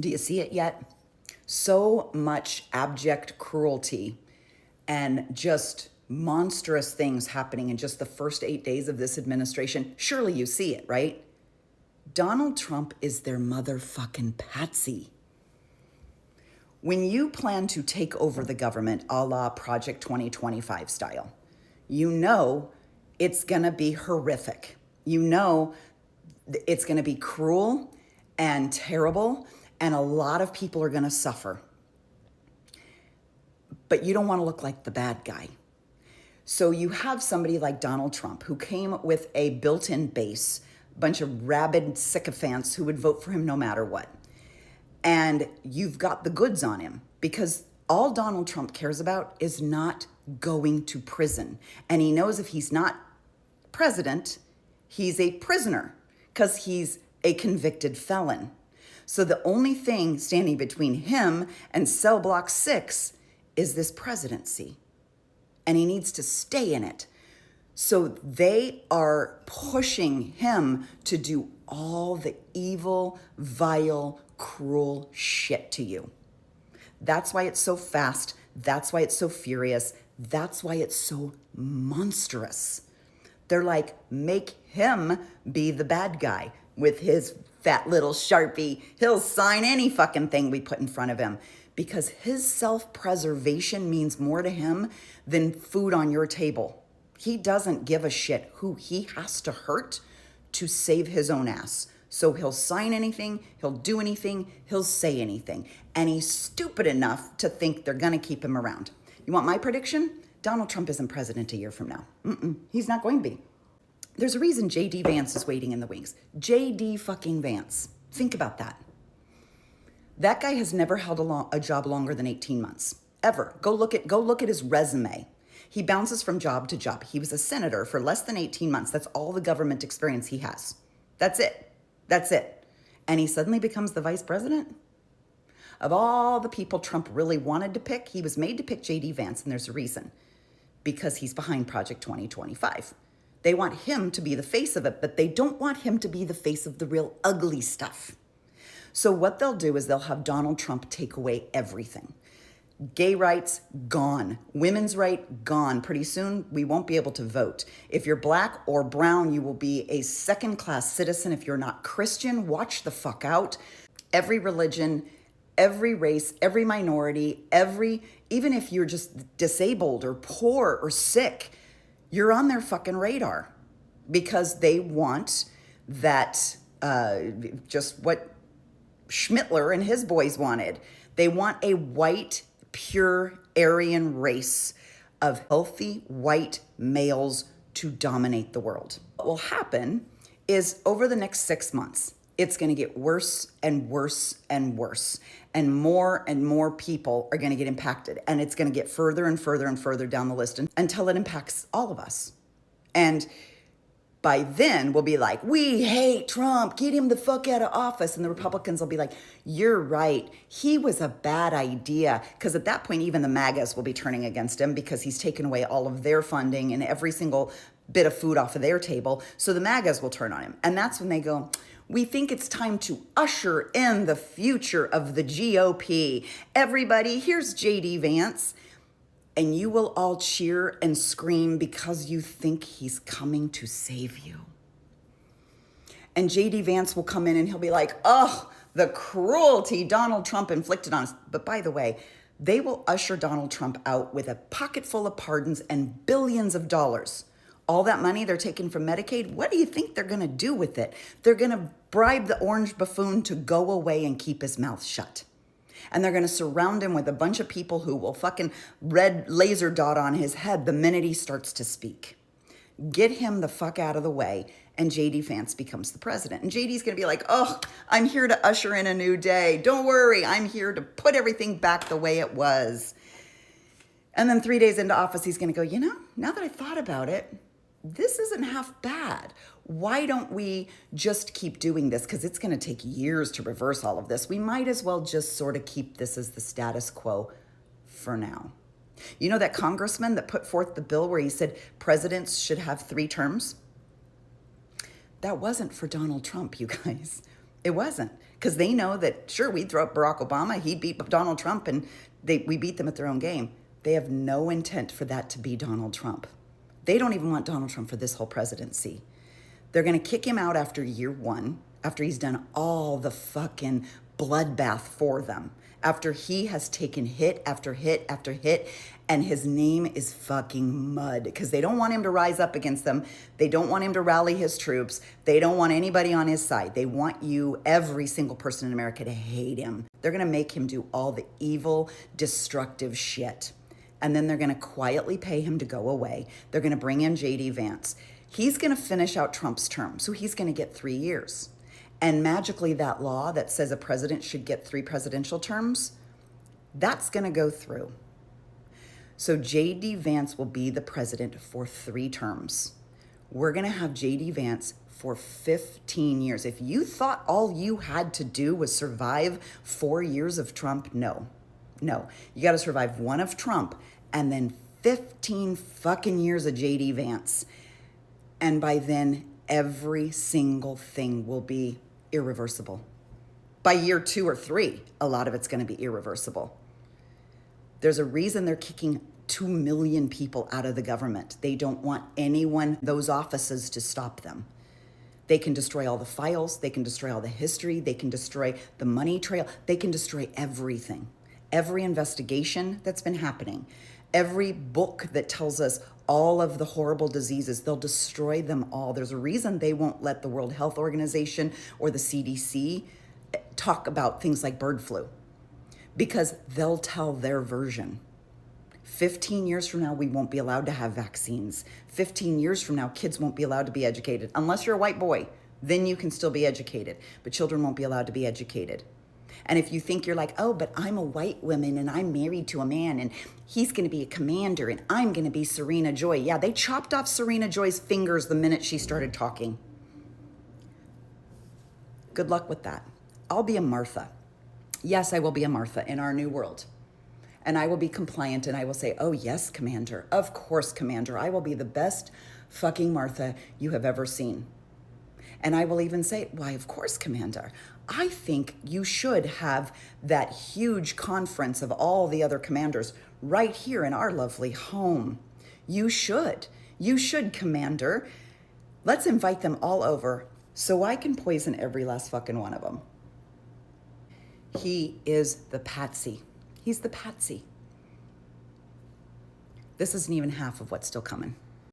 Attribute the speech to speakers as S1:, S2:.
S1: Do you see it yet? So much abject cruelty and just monstrous things happening in just the first 8 days of this administration. Surely you see it, right? Donald Trump is their motherfucking patsy. When you plan to take over the government a la Project 2025 style, you know it's gonna be horrific. You know it's gonna be cruel and terrible, and a lot of people are gonna suffer. But you don't wanna look like the bad guy. So you have somebody like Donald Trump who came with a built-in base, a bunch of rabid sycophants who would vote for him no matter what. And you've got the goods on him because all Donald Trump cares about is not going to prison. And he knows if he's not president, he's a prisoner because he's a convicted felon. So the only thing standing between him and cell block 6 is this presidency. And he needs to stay in it. So they are pushing him to do all the evil, vile, cruel shit to you. That's why it's so fast. That's why it's so furious. That's why it's so monstrous. They're like, make him be the bad guy with his fat little Sharpie. He'll sign any fucking thing we put in front of him because his self-preservation means more to him than food on your table. He doesn't give a shit who he has to hurt to save his own ass. So he'll sign anything, he'll do anything, he'll say anything. And he's stupid enough to think they're gonna keep him around. You want my prediction? Donald Trump isn't president a year from now. He's not going to be. There's a reason J.D. Vance is waiting in the wings. J.D. fucking Vance. Think about that. That guy has never held a job longer than 18 months, ever. Go look at his resume. He bounces from job to job. He was a senator for less than 18 months. That's all the government experience he has. That's it. That's it. And he suddenly becomes the vice president? Of all the people Trump really wanted to pick, he was made to pick J.D. Vance, and there's a reason. Because he's behind Project 2025. They want him to be the face of it, but they don't want him to be the face of the real ugly stuff. So what they'll do is they'll have Donald Trump take away everything. Gay rights, gone. Women's right, gone. Pretty soon, we won't be able to vote. If you're black or brown, you will be a second-class citizen. If you're not Christian, watch the fuck out. Every religion, every race, every minority, even if you're just disabled or poor or sick, you're on their fucking radar because they want that, just what Schmittler and his boys wanted. They want a white, pure Aryan race of healthy white males to dominate the world. What will happen is over the next 6 months, it's going to get worse and worse and worse. And more people are going to get impacted. And it's going to get further and further and further down the list until it impacts all of us. And by then, we'll be like, we hate Trump. Get him the fuck out of office. And the Republicans will be like, you're right. He was a bad idea. Because at that point, even the MAGAs will be turning against him because he's taken away all of their funding and every single bit of food off of their table. So the MAGAs will turn on him. And that's when they go, we think it's time to usher in the future of the GOP. Everybody, here's J.D. Vance. And you will all cheer and scream because you think he's coming to save you. And J.D. Vance will come in and he'll be like, oh, the cruelty Donald Trump inflicted on us. But by the way, they will usher Donald Trump out with a pocket full of pardons and billions of dollars. All that money they're taking from Medicaid, what do you think they're going to do with it? They're going to bribe the orange buffoon to go away and keep his mouth shut. And they're going to surround him with a bunch of people who will fucking red laser dot on his head the minute he starts to speak. Get him the fuck out of the way, and J.D. Vance becomes the president. And J.D.'s going to be like, oh, I'm here to usher in a new day. Don't worry, I'm here to put everything back the way it was. And then 3 days into office, he's going to go, now that I thought about it, this isn't half bad. Why don't we just keep doing this? Because it's going to take years to reverse all of this. We might as well just sort of keep this as the status quo for now. You know that congressman that put forth the bill where he said presidents should have 3 terms? That wasn't for Donald Trump, you guys. It wasn't. because they know that, sure, we'd throw up Barack Obama, he'd beat Donald Trump, and we beat them at their own game. They have no intent for that to be Donald Trump. They don't even want Donald Trump for this whole presidency. They're going to kick him out after year one, after he's done all the fucking bloodbath for them, after he has taken hit after hit after hit, and his name is fucking mud, because they don't want him to rise up against them. They don't want him to rally his troops. They don't want anybody on his side. They want you, every single person in America, to hate him. They're going to make him do all the evil, destructive shit. And then they're going to quietly pay him to go away. They're going to bring in J.D. Vance. He's going to finish out Trump's term, so he's going to get 3 years. And magically, that law that says a president should get 3 presidential terms, that's going to go through. So J.D. Vance will be the president for 3 terms. We're going to have J.D. Vance for 15 years. If you thought all you had to do was survive 4 years of Trump, no. You got to survive 1 of Trump and then 15 fucking years of J.D. Vance. And by then, every single thing will be irreversible. By year 2 or 3, a lot of it's going to be irreversible. There's a reason they're kicking 2 million people out of the government. They don't want anyone, those offices, to stop them. They can destroy all the files. They can destroy all the history. They can destroy the money trail. They can destroy everything. Every investigation that's been happening, every book that tells us all of the horrible diseases, they'll destroy them all. There's a reason they won't let the World Health Organization or the CDC talk about things like bird flu, because they'll tell their version. 15 years from now, we won't be allowed to have vaccines. 15 years from now, kids won't be allowed to be educated. Unless you're a white boy, then you can still be educated, but children won't be allowed to be educated. And if you think you're like, oh, but I'm a white woman and I'm married to a man and he's going to be a commander and I'm going to be Serena Joy. Yeah, they chopped off Serena Joy's fingers the minute she started talking. Good luck with that. I'll be a Martha. Yes, I will be a Martha in our new world. And I will be compliant and I will say, oh, yes, Commander. Of course, Commander. I will be the best fucking Martha you have ever seen. And I will even say, why, of course, Commander. I think you should have that huge conference of all the other commanders right here in our lovely home. You should. You should, Commander. Let's invite them all over so I can poison every last fucking one of them. He is the PATSY. He's the PATSY. This isn't even half of what's still coming.